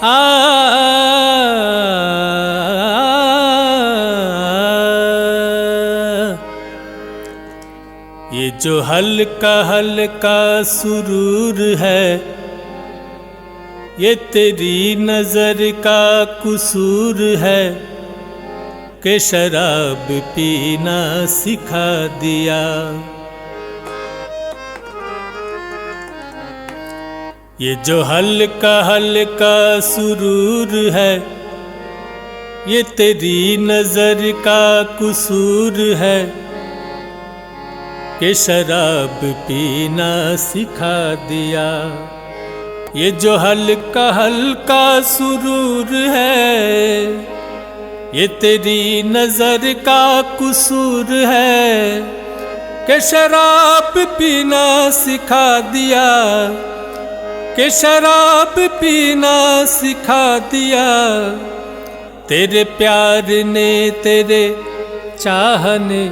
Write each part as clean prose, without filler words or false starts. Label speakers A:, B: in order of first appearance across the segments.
A: आ ये जो हल्का हल्का सुरूर है, ये तेरी नजर का कसूर है कि शराब पीना सिखा दिया। ये जो हल्का हल्का सुरूर है, ये तेरी नजर का कसूर है कि शराब पीना सिखा दिया। ये जो हल्का हल्का सुरूर है, ये तेरी नजर का कसूर है कि शराब पीना सिखा दिया, कि शराब पीना सिखा दिया। तेरे प्यार ने, तेरे चाह ने,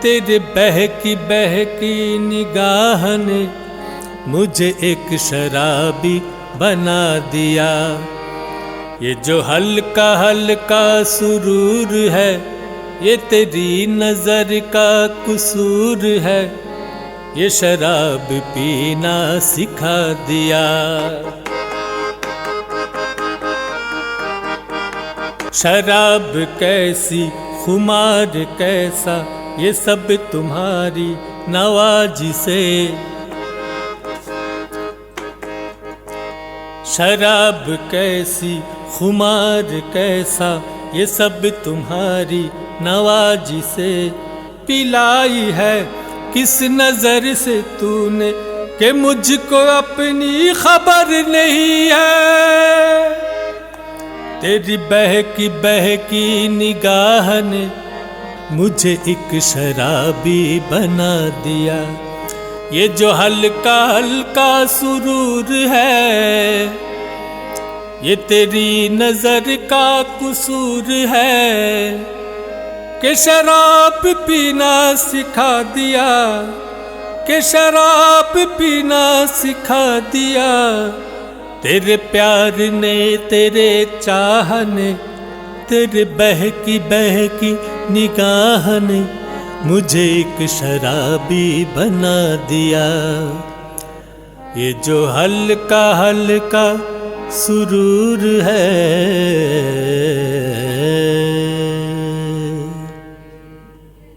A: तेरे बहकी निगाह ने मुझे एक शराबी बना दिया। ये जो हल्का हल्का सुरूर है, ये तेरी नजर का कसूर है, ये शराब पीना सिखा दिया। शराब कैसी, खुमार कैसा, ये सब तुम्हारी नवाजी से। शराब कैसी, खुमार कैसा, ये सब तुम्हारी नवाजी से पिलाई है। किस नजर से तूने कि मुझको अपनी खबर नहीं है। तेरी बहकी निगाह ने मुझे एक शराबी बना दिया। ये जो हल्का हल्का सुरूर है, ये तेरी नजर का कसूर है कि शराब पीना सिखा दिया, कि शराब पीना सिखा दिया। तेरे प्यार ने, तेरे चाह ने, तेरे बहकी निगाह ने मुझे एक शराबी बना दिया। ये जो हल्का हल्का सुरूर है,